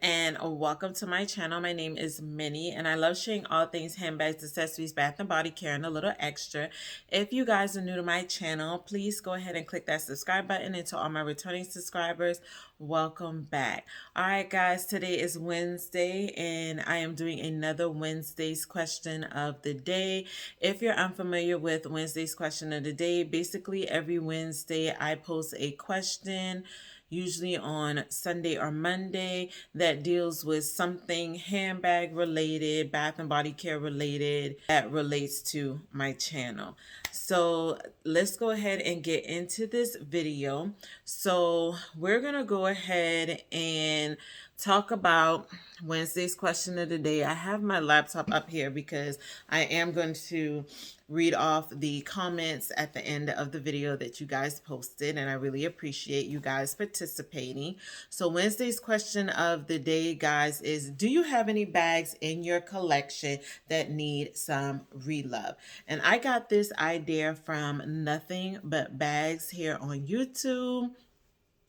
and welcome to my channel. My name is Minnie and I love sharing all things handbags, accessories, bath and body care, and a little extra. If you guys are new to my channel, please go ahead and click that subscribe button, and to all my returning subscribers, welcome back. All right guys, today is Wednesday and I am doing another Wednesday's question of the day. If you're unfamiliar with Wednesday's question of the day, basically every Wednesday I post a question, usually on Sunday or Monday, that deals with something handbag related, bath and body care related, that relates to my channel. So let's go ahead and get into this video. So we're gonna go ahead and talk about Wednesday's question of the day. I have my laptop up here because I am going to read off the comments at the end of the video that you guys posted, and I really appreciate you guys participating. So Wednesday's question of the day, guys, is do you have any bags in your collection that need some relove? And I got this idea from Nothing But Bags here on YouTube.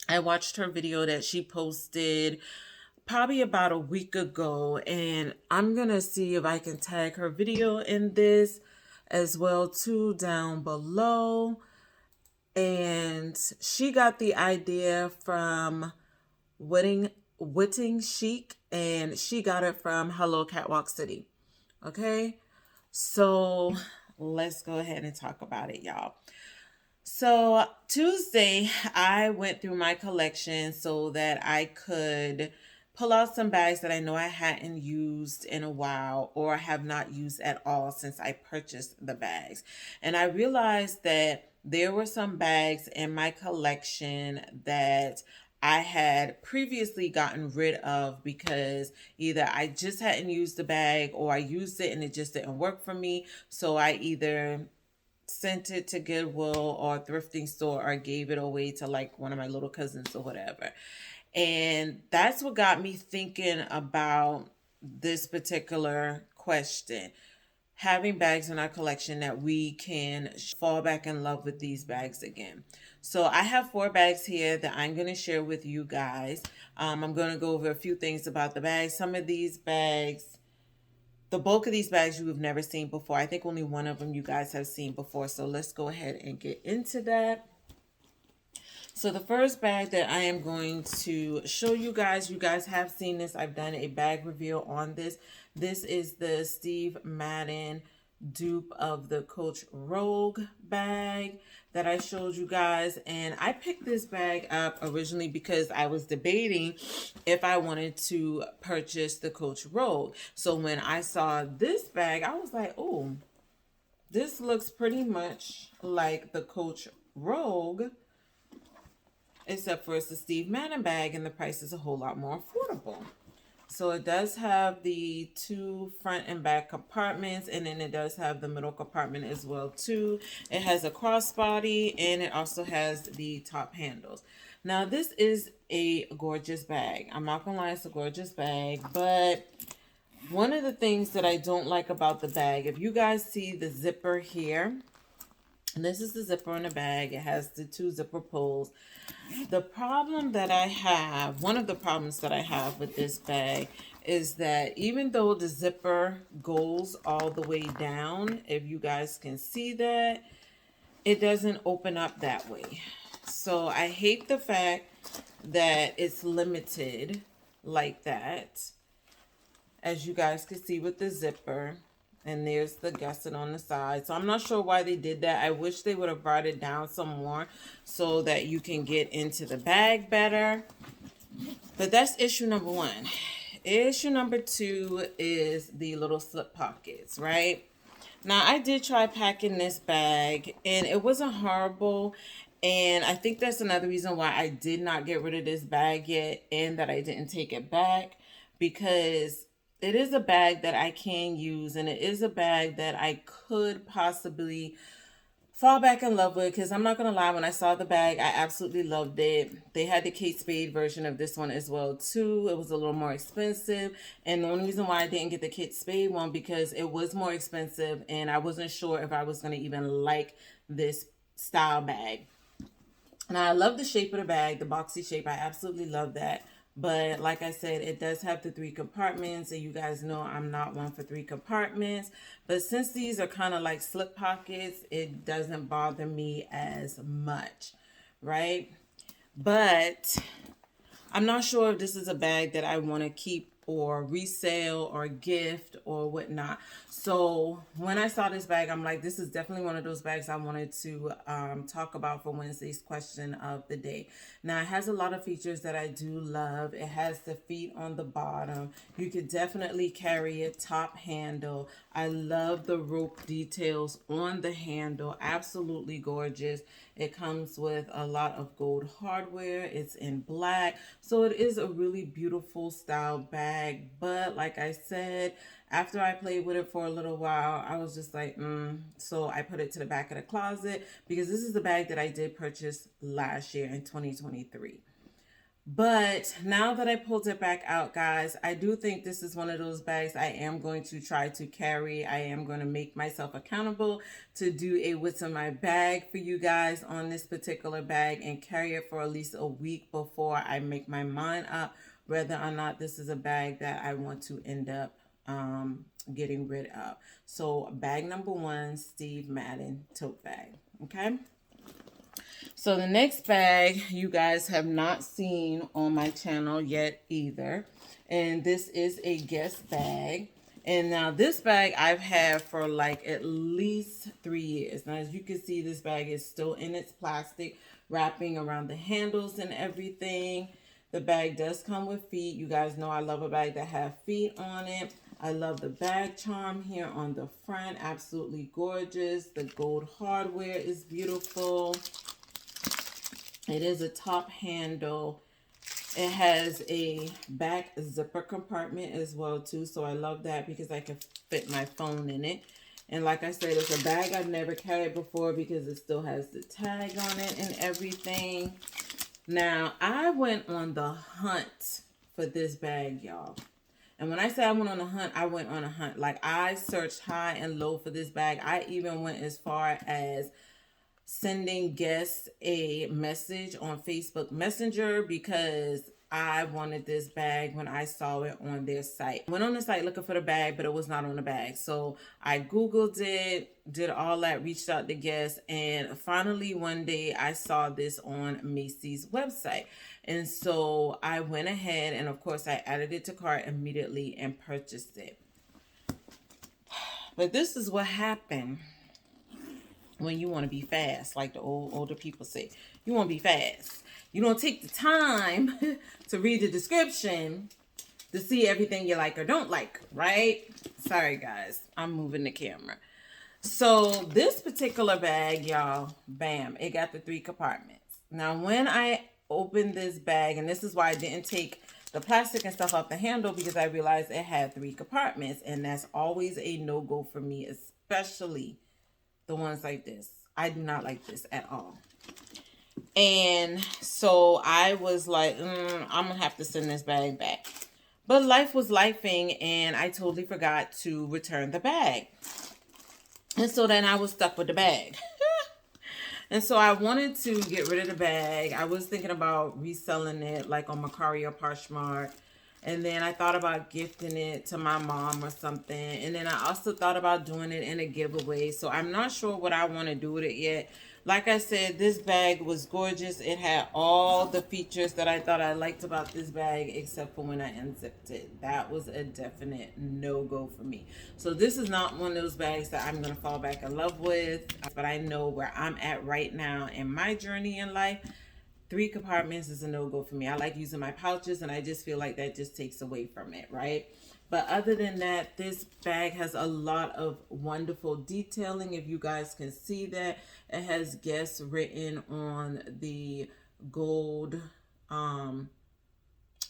I watched her video that she posted probably about a week ago, and I'm gonna see if I can tag her video in this as well too down below. And she got the idea from Witting Chic, and she got it from Hello Catwalk City. Okay, so let's go ahead and talk about it, y'all. So Tuesday, I went through my collection so that I could pull out some bags that I know I hadn't used in a while or have not used at all since I purchased the bags. And I realized that there were some bags in my collection that I had previously gotten rid of because either I just hadn't used the bag or I used it and it just didn't work for me. So I either sent it to Goodwill or a thrifting store or gave it away to like one of my little cousins or whatever. And that's what got me thinking about this particular question. Having bags in our collection that we can fall back in love with these bags again. So I have 4 bags here that I'm going to share with you guys. I'm going to go over a few things about the bags. Some of these bags, the bulk of these bags you have never seen before. I think only one of them you guys have seen before. So let's go ahead and get into that. So the first bag that I am going to show you guys have seen this. I've done a bag review on this. This is the Steve Madden dupe of the Coach Rogue bag that I showed you guys. And I picked this bag up originally because I was debating if I wanted to purchase the Coach Rogue. So when I saw this bag, I was like, oh, this looks pretty much like the Coach Rogue, except for it's a Steve Madden bag and the price is a whole lot more affordable. So it does have the 2 front and back compartments, and then it does have the middle compartment as well too. It has a crossbody and it also has the top handles. Now this is a gorgeous bag. I'm not gonna lie, it's a gorgeous bag, but one of the things that I don't like about the bag, if you guys see the zipper here, and this is the zipper in the bag. It has the 2 zipper pulls. The problem that I have, one of the problems that I have with this bag is that even though the zipper goes all the way down, if you guys can see that, it doesn't open up that way. So I hate the fact that it's limited like that, as you guys can see with the zipper. And there's the gusset on the side. So I'm not sure why they did that. I wish they would have brought it down some more so that you can get into the bag better. But that's issue number 1. Issue number 2 is the little slip pockets, right? Now, I did try packing this bag and it wasn't horrible. And I think that's another reason why I did not get rid of this bag yet and that I didn't take it back, because it is a bag that I can use, and it is a bag that I could possibly fall back in love with, because I'm not going to lie, when I saw the bag, I absolutely loved it. They had the Kate Spade version of this one as well too. It was a little more expensive, and the only reason why I didn't get the Kate Spade one because it was more expensive and I wasn't sure if I was going to even like this style bag. And I love the shape of the bag, the boxy shape. I absolutely love that. But like I said, it does have the 3 compartments, and you guys know I'm not one for 3 compartments. But since these are kind of like slip pockets, it doesn't bother me as much, right? But I'm not sure if this is a bag that I want to keep or resell or gift or whatnot. So when I saw this bag, I'm like, this is definitely one of those bags I wanted to talk about for Wednesday's question of the day. Now, it has a lot of features that I do love. It has the feet on the bottom. You could definitely carry it top handle. I love the rope details on the handle. Absolutely gorgeous. It comes with a lot of gold hardware. It's in black. So it is a really beautiful style bag. But like I said, after I played with it for a little while, I was just like, So I put it to the back of the closet because this is the bag that I did purchase last year in 2023. But now that I pulled it back out, guys, I do think this is one of those bags I am going to try to carry. I am going to make myself accountable to do a what's in my bag for you guys on this particular bag and carry it for at least a week before I make my mind up whether or not this is a bag that I want to end up getting rid of. So bag number 1, Steve Madden tote bag. Okay. So the next bag you guys have not seen on my channel yet either. And this is a Guess bag. And now this bag I've had for like at least 3 years. Now as you can see, this bag is still in its plastic wrapping around the handles and everything. The bag does come with feet. You guys know I love a bag that have feet on it. I love the bag charm here on the front. Absolutely gorgeous. The gold hardware is beautiful. It is a top handle. It has a back zipper compartment as well too. So I love that because I can fit my phone in it. And like I said, it's a bag I've never carried before because it still has the tag on it and everything. Now, I went on the hunt for this bag, y'all. And when I say I went on a hunt, I went on a hunt. Like, I searched high and low for this bag. I even went as far as sending guests a message on Facebook Messenger because I wanted this bag when I saw it on their site. Went on the site looking for the bag, but it was not on the bag. So I Googled it, did all that, reached out to guests, and finally one day I saw this on Macy's website. And so I went ahead and of course I added it to cart immediately and purchased it. But this is what happened when you want to be fast, like the older people say. You want to be fast. You don't take the time to read the description to see everything you like or don't like, right? Sorry, guys. I'm moving the camera. So this particular bag, y'all, bam, it got the 3 compartments. Now, when I opened this bag, and this is why I didn't take the plastic and stuff off the handle because I realized it had 3 compartments, and that's always a no-go for me, especially the ones like this. I do not like this at all. And so I was like, I'm going to have to send this bag back. But life was lifing, and I totally forgot to return the bag. And so then I was stuck with the bag. And so I wanted to get rid of the bag. I was thinking about reselling it like on Mercari or Poshmark. And then I thought about gifting it to my mom or something. And then I also thought about doing it in a giveaway. So I'm not sure what I want to do with it yet. Like I said, this bag was gorgeous. It had all the features that I thought I liked about this bag, except for when I unzipped it. That was a definite no-go for me. So this is not one of those bags that I'm going to fall back in love with. But I know where I'm at right now in my journey in life. 3 compartments is a no-go for me. I like using my pouches, and I just feel like that just takes away from it, right? But other than that, this bag has a lot of wonderful detailing. If you guys can see that, it has guests written on the gold, on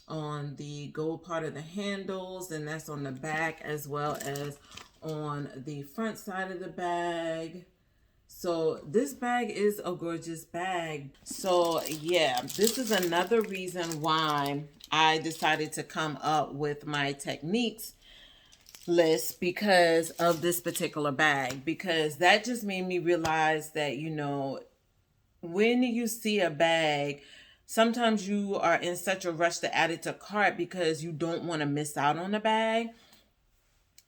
the gold part of the handles, and that's on the back as well as on the front side of the bag. So this bag is a gorgeous bag. So yeah, this is another reason why I decided to come up with my techniques list because of this particular bag. Because that just made me realize that, you know, when you see a bag sometimes you are in such a rush to add it to cart because you don't want to miss out on the bag,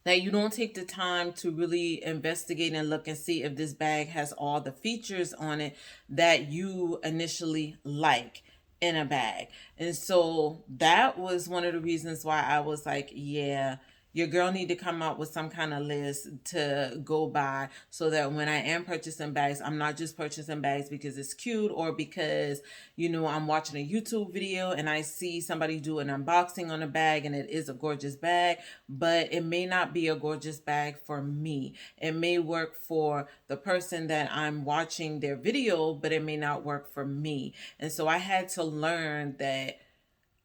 that you don't take the time to really investigate and look and see if this bag has all the features on it that you initially like in a bag. And so that was one of the reasons why I was like, yeah, your girl need to come up with some kind of list to go by, so that when I am purchasing bags, I'm not just purchasing bags because it's cute, or because, I'm watching a YouTube video and I see somebody do an unboxing on a bag and it is a gorgeous bag, but it may not be a gorgeous bag for me. It may work for the person that I'm watching their video, but it may not work for me. And so I had to learn that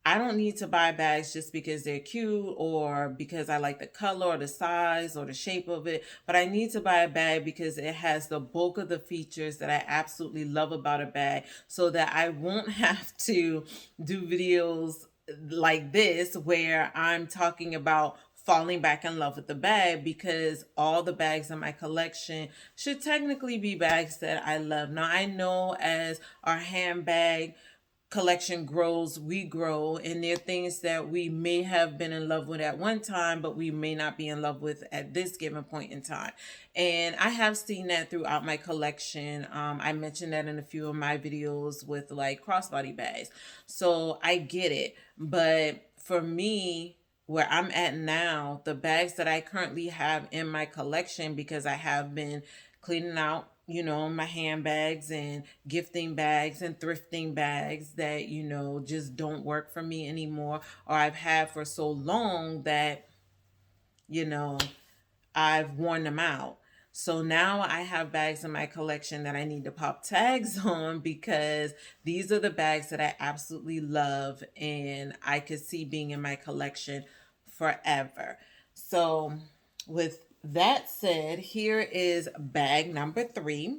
I don't need to buy bags just because they're cute or because I like the color or the size or the shape of it, but I need to buy a bag because it has the bulk of the features that I absolutely love about a bag, so that I won't have to do videos like this where I'm talking about falling back in love with the bag, because all the bags in my collection should technically be bags that I love. Now, I know as our handbag collection grows, we grow, and there are things that we may have been in love with at one time, but we may not be in love with at this given point in time. And I have seen that throughout my collection. I mentioned that in a few of my videos with like crossbody bags. So I get it. But for me, where I'm at now, the bags that I currently have in my collection, because I have been cleaning out, my handbags and gifting bags and thrifting bags that, just don't work for me anymore, or I've had for so long that, you know, I've worn them out. So now I have bags in my collection that I need to pop tags on, because these are the bags that I absolutely love and I could see being in my collection forever. So with that said, here is bag number 3.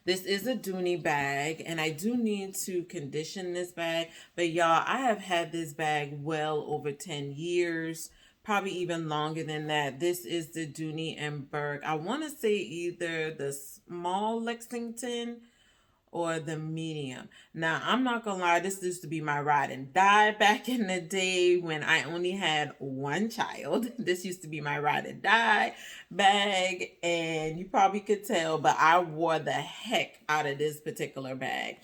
This is a Dooney bag, and I do need to condition this bag. But y'all, I have had this bag well over 10 years, probably even longer than that. This is the Dooney and Burke. I want to say either the small Lexington or the medium. Now, I'm not gonna lie, this used to be my ride and die back in the day when I only had one child. This used to be my ride and die bag, and you probably could tell, but I wore the heck out of this particular bag.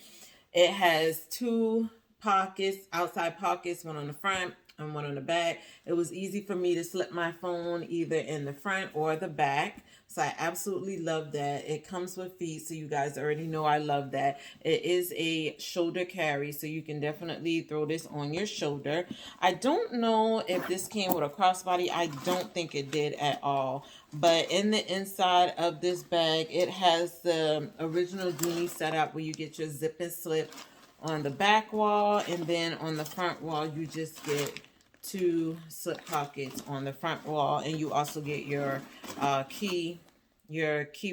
It has 2 pockets, outside pockets, one on the front and one on the back. It was easy for me to slip my phone either in the front or the back. So I absolutely love that. It comes with feet, so you guys already know I love that. It is a shoulder carry, so you can definitely throw this on your shoulder. I don't know if this came with a crossbody. I don't think it did at all. But in the inside of this bag, it has the original Dooney setup where you get your zip and slip on the back wall, and then on the front wall you just get 2 slip pockets on the front wall, and you also get your key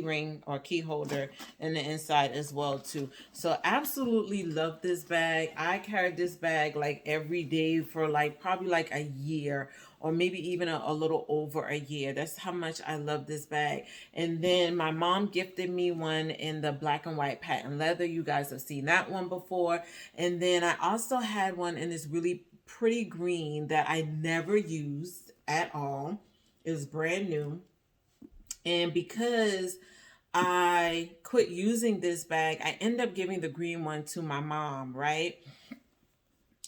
ring or key holder in the inside as well too. So absolutely love this bag. I carried this bag like every day for like probably like a year, or maybe even a little over a year. That's how much I love this bag. And then my mom gifted me one in the black and white patent leather. You guys have seen that one before. And then I also had one in this really pretty green that I never used at all. It was brand new. And because I quit using this bag, I end up giving the green one to my mom, right?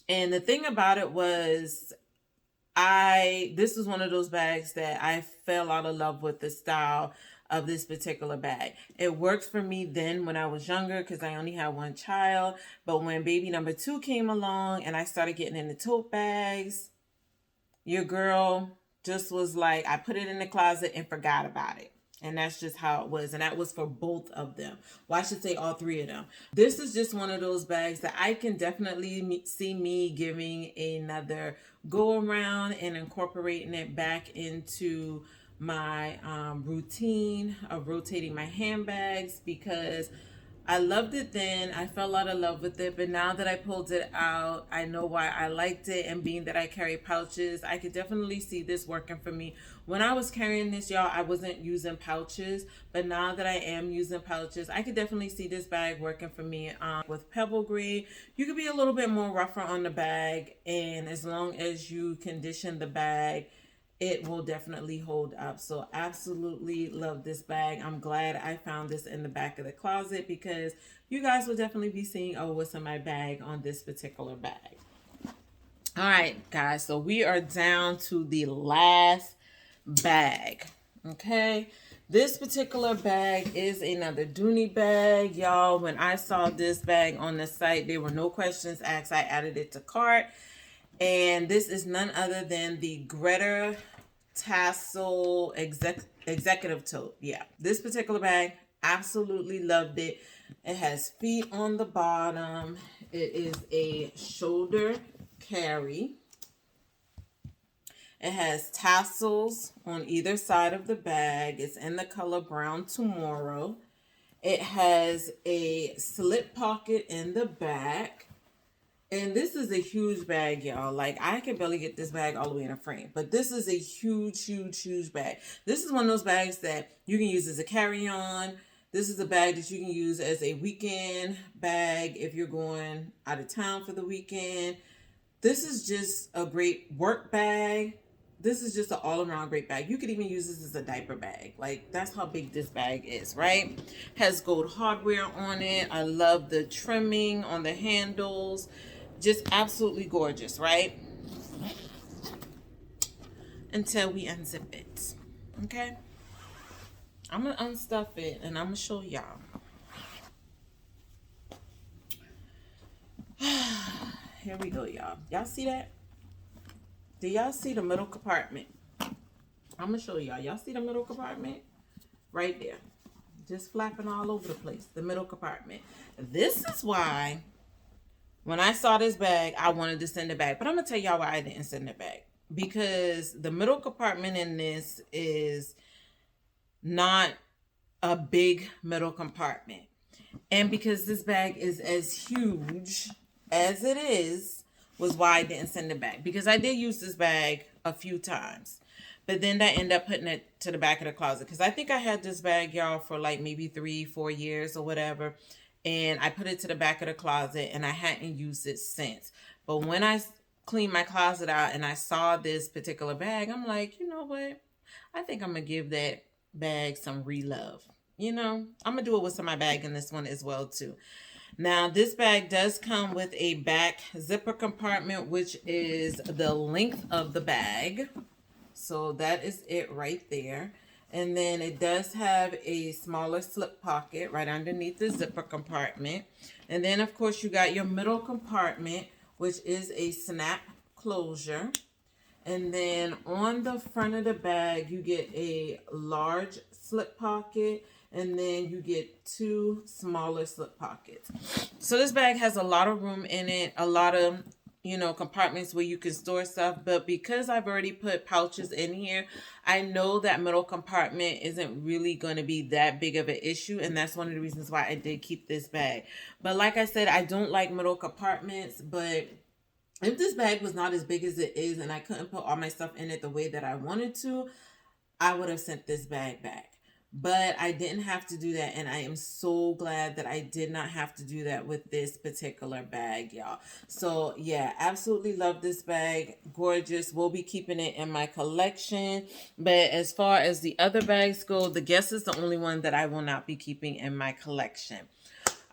And the thing about it was, this was one of those bags that I fell out of love with the style of this particular bag. It worked for me then when I was younger because I only had one child. But when baby number 2 came along and I started getting into tote bags, your girl just was like, I put it in the closet and forgot about it. And that's just how it was. And that was for both of them. Well, I should say all 3 of them. This is just one of those bags that I can definitely see me giving another go around and incorporating it back into my routine of rotating my handbags, because I loved it then. I fell out of love with it, but now that I pulled it out, I know why I liked it. And being that I carry pouches, I could definitely see this working for me. When I was carrying this, y'all, I wasn't using pouches, but now that I am using pouches, I could definitely see this bag working for me. With pebble gray, you could be a little bit more rougher on the bag, and as long as you condition the bag, it will definitely hold up. So absolutely love this bag. I'm glad I found this in the back of the closet, because you guys will definitely be seeing, oh, what's in my bag on this particular bag. All right, guys, so we are down to the last bag. Okay, this particular bag is another Dooney bag, y'all. When I saw this bag on the site, there were no questions asked. I added it to cart. And this is none other than the Greta Tassel Executive Tote. Yeah, this particular bag, absolutely loved it. It has feet on the bottom. It is a shoulder carry. It has tassels on either side of the bag. It's in the color Brown Tomorrow. It has a slip pocket in the back. And this is a huge bag, y'all. Like, I can barely get this bag all the way in a frame. But this is a huge, huge, huge bag. This is one of those bags that you can use as a carry-on. This is a bag that you can use as a weekend bag if you're going out of town for the weekend. This is just a great work bag. This is just an all-around great bag. You could even use this as a diaper bag. Like, that's how big this bag is, right? Has gold hardware on it. I love the trimming on the handles. Just absolutely gorgeous, right? Until we unzip it. Okay? I'm going to unstuff it and I'm going to show y'all. Here we go, y'all. Y'all see that? Do y'all see the middle compartment? I'm going to show y'all. Y'all see the middle compartment? Right there. Just flapping all over the place. The middle compartment. This is why, when I saw this bag, I wanted to send it back. But I'm going to tell y'all why I didn't send it back. Because the middle compartment in this is not a big middle compartment. And because this bag is as huge as it is, was why I didn't send it back. Because I did use this bag a few times. But then I ended up putting it to the back of the closet. Because I think I had this bag, y'all, for like maybe 3-4 years or whatever. And I put it to the back of the closet and I hadn't used it since. But when I cleaned my closet out and I saw this particular bag, I'm like, you know what? I think I'm going to give that bag some re-love. You know, I'm going to do it with some of my bag in this one as well too. Now, this bag does come with a back zipper compartment, which is the length of the bag. So that is it right there. And then it does have a smaller slip pocket right underneath the zipper compartment. And then, of course, you got your middle compartment, which is a snap closure. And then on the front of the bag, you get a large slip pocket. And then you get 2 smaller slip pockets. So this bag has a lot of room in it, a lot of, you know, compartments where you can store stuff. But because I've already put pouches in here, I know that middle compartment isn't really going to be that big of an issue. And that's one of the reasons why I did keep this bag. But like I said, I don't like middle compartments. But if this bag was not as big as it is and I couldn't put all my stuff in it the way that I wanted to, I would have sent this bag back. But I didn't have to do that, and I am so glad that I did not have to do that with this particular bag, y'all. So, yeah, absolutely love this bag. Gorgeous. We'll be keeping it in my collection. But as far as the other bags go, the Guess is the only one that I will not be keeping in my collection.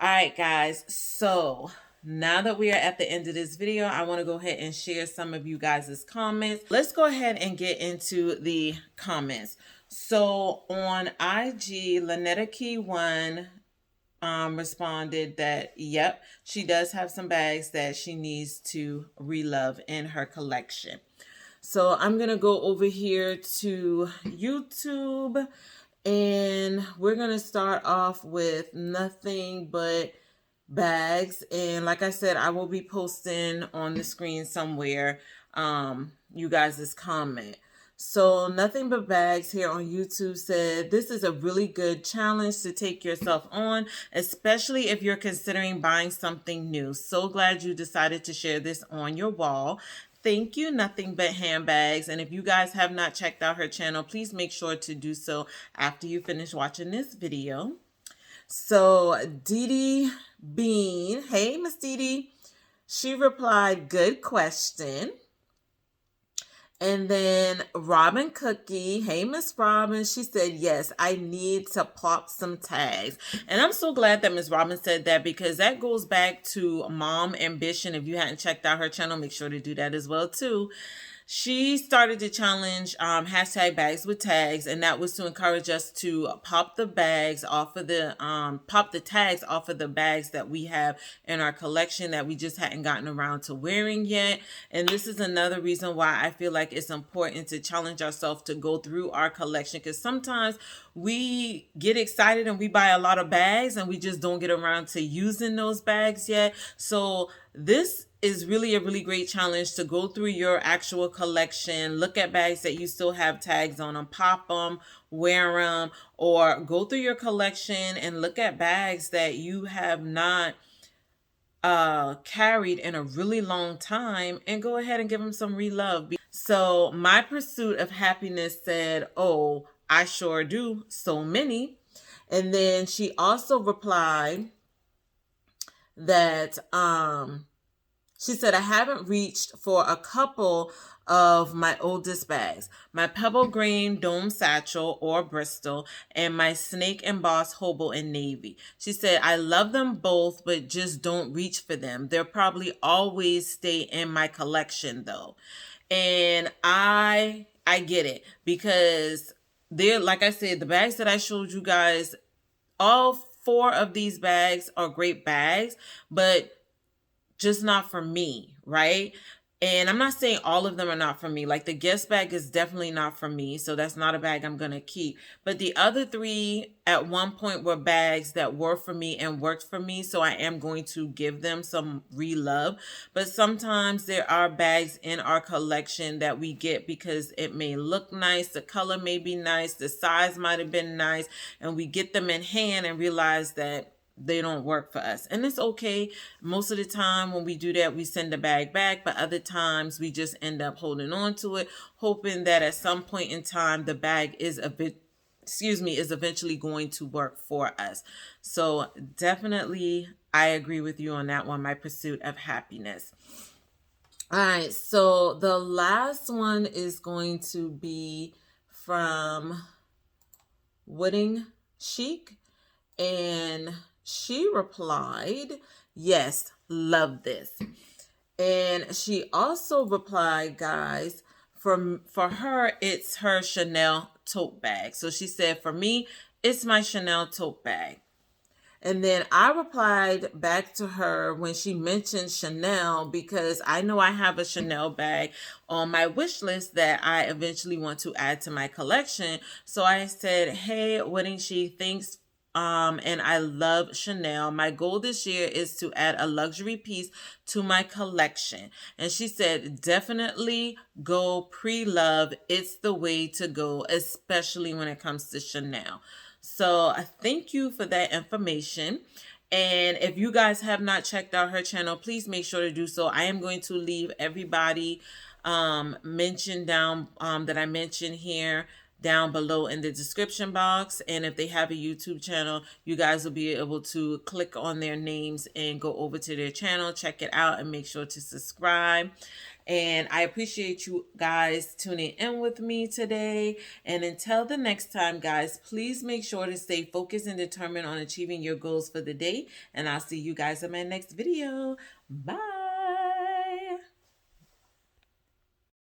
All right, guys. So, now that we are at the end of this video, I want to go ahead and share some of you guys' comments. Let's go ahead and get into the comments. So on IG, Lynetta Key 1 responded that, yep, she does have some bags that she needs to relove in her collection. So I'm going to go over here to YouTube and we're going to start off with nothing but bags. And like I said, I will be posting on the screen somewhere you guys' comment. So Nothing But Bags here on YouTube said, this is a really good challenge to take yourself on, especially if you're considering buying something new. So glad you decided to share this on your wall. Thank you, Nothing But Handbags. And if you guys have not checked out her channel, please make sure to do so after you finish watching this video. So Dee Dee Bean, hey Miss Dee Dee, she replied, good question. And then Robin Cookie, hey Miss Robin, she said, yes, I need to pop some tags. And I'm so glad that Miss Robin said that, because that goes back to Mom Ambition. If you hadn't checked out her channel, make sure to do that as well too. She started the challenge hashtag bags with tags, and that was to encourage us to pop the tags off of the bags that we have in our collection that we just hadn't gotten around to wearing yet. And this is another reason why I feel like it's important to challenge ourselves to go through our collection, because sometimes we get excited and we buy a lot of bags and we just don't get around to using those bags yet. So this is really a really great challenge to go through your actual collection, look at bags that you still have tags on them, pop them, wear them, or go through your collection and look at bags that you have not carried in a really long time and go ahead and give them some re-love. So My Pursuit of Happiness said, oh, I sure do, so many. And then she also replied that she said, I haven't reached for a couple of my oldest bags, my Pebble Green Dome Satchel or Bristol, and my Snake Embossed Hobo in Navy. She said, I love them both, but just don't reach for them. They'll probably always stay in my collection though. And I get it, because they're, like I said, the bags that I showed you guys, all 4 of these bags are great bags, but just not for me, right? And I'm not saying all of them are not for me. Like the Guess bag is definitely not for me, so that's not a bag I'm going to keep. But the other 3 at one point were bags that were for me and worked for me, so I am going to give them some re-love. But sometimes there are bags in our collection that we get because it may look nice, the color may be nice, the size might have been nice, and we get them in hand and realize that they don't work for us. And it's okay. Most of the time when we do that, we send the bag back, but other times we just end up holding on to it, hoping that at some point in time the bag is eventually going to work for us. So definitely I agree with you on that one, My Pursuit of Happiness. All right, so the last one is going to be from Wooding Chic, and she replied, yes, love this. And she also replied, guys, for her, it's her Chanel tote bag. So she said, for me, it's my Chanel tote bag. And then I replied back to her when she mentioned Chanel, because I know I have a Chanel bag on my wish list that I eventually want to add to my collection. So I said, hey, Wedding She, thanks. And I love Chanel. My goal this year is to add a luxury piece to my collection. And she said, definitely go pre-love. It's the way to go, especially when it comes to Chanel. So thank you for that information. And if you guys have not checked out her channel, please make sure to do so. I am going to leave everybody mentioned down that I mentioned here down below in the description box. And if they have a YouTube channel, you guys will be able to click on their names and go over to their channel, check it out, and make sure to subscribe. And I appreciate you guys tuning in with me today. And until the next time, guys, please make sure to stay focused and determined on achieving your goals for the day. And I'll see you guys in my next video. Bye.